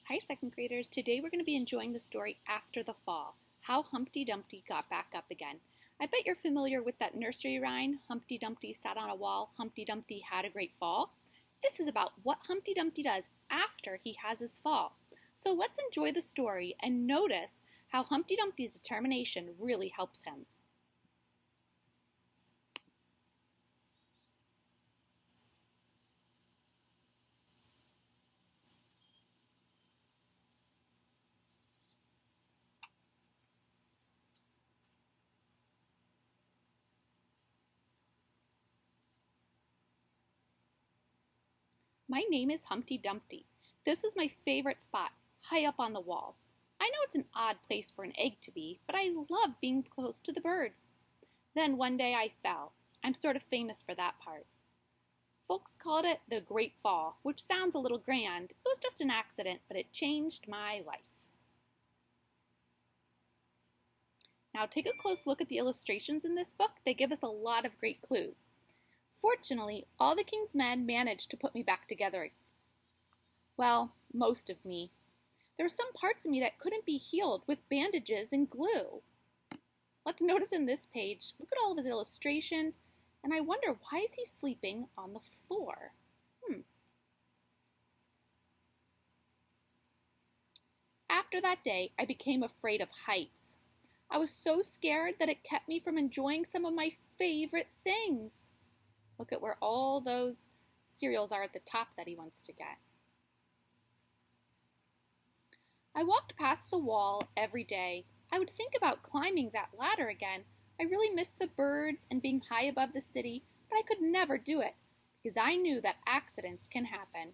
Hi, second graders. Today we're going to be enjoying the story After the Fall, How Humpty Dumpty Got Back Up Again. I bet you're familiar with that nursery rhyme, Humpty Dumpty sat on a wall, Humpty Dumpty had a great fall. This is about what Humpty Dumpty does after he has his fall. So let's enjoy the story and notice how Humpty Dumpty's determination really helps him. My name is Humpty Dumpty. This was my favorite spot, high up on the wall. I know it's an odd place for an egg to be, but I love being close to the birds. Then one day I fell. I'm sort of famous for that part. Folks called it the Great Fall, which sounds a little grand. It was just an accident, but it changed my life. Now take a close look at the illustrations in this book. They give us a lot of great clues. Fortunately, all the king's men managed to put me back together. Well, most of me. There were some parts of me that couldn't be healed with bandages and glue. Let's notice in this page, look at all of his illustrations, and I wonder, why is he sleeping on the floor? After that day, I became afraid of heights. I was so scared that it kept me from enjoying some of my favorite things. Look at where all those cereals are at the top that he wants to get. I walked past the wall every day. I would think about climbing that ladder again. I really missed the birds and being high above the city, but I could never do it because I knew that accidents can happen.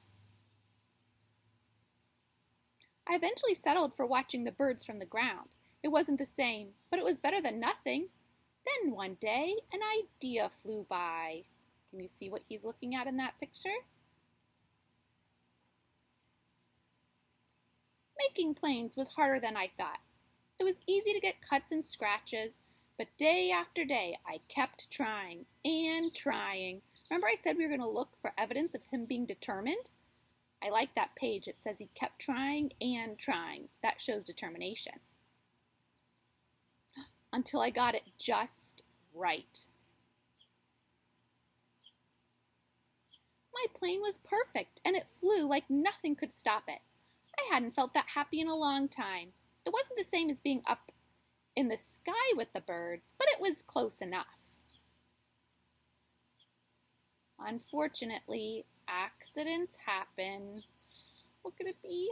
I eventually settled for watching the birds from the ground. It wasn't the same, but it was better than nothing. Then one day, an idea flew by. Can you see what he's looking at in that picture? Making planes was harder than I thought. It was easy to get cuts and scratches, but day after day I kept trying and trying. Remember I said we were going to look for evidence of him being determined? I like that page. It says he kept trying and trying. That shows determination. Until I got it just right. My plane was perfect, and it flew like nothing could stop it. I hadn't felt that happy in a long time. It wasn't the same as being up in the sky with the birds, but it was close enough. Unfortunately, accidents happen. What could it be?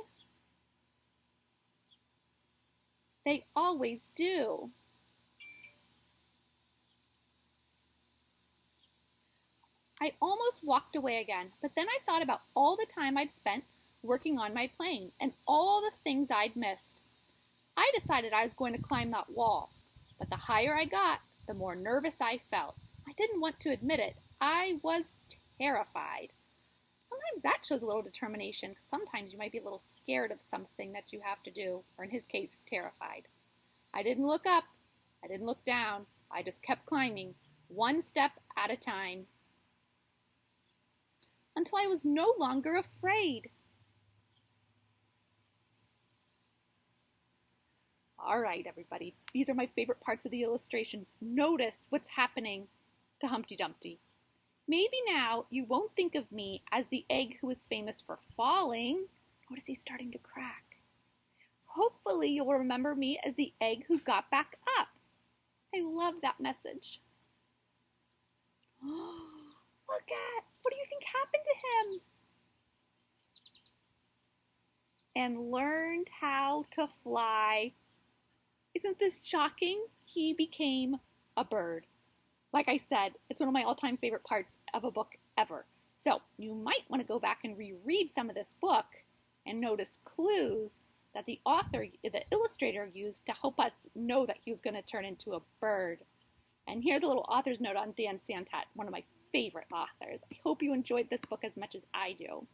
They always do. I almost walked away again, but then I thought about all the time I'd spent working on my plane and all the things I'd missed. I decided I was going to climb that wall, but the higher I got, the more nervous I felt. I didn't want to admit it. I was terrified. Sometimes that shows a little determination, because sometimes you might be a little scared of something that you have to do, or in his case, terrified. I didn't look up. I didn't look down. I just kept climbing, one step at a time, until I was no longer afraid. All right, everybody, these are my favorite parts of the illustrations. Notice what's happening to Humpty Dumpty. Maybe now you won't think of me as the egg who was famous for falling. Notice he's starting to crack. Hopefully you'll remember me as the egg who got back up. I love that message. Look at, what do you think happened to him? And learned how to fly. Isn't this shocking? He became a bird. Like I said, it's one of my all-time favorite parts of a book ever. So you might want to go back and reread some of this book and notice clues that the illustrator used to help us know that he was going to turn into a bird. And here's a little author's note on Dan Santat, one of my favorite authors. I hope you enjoyed this book as much as I do.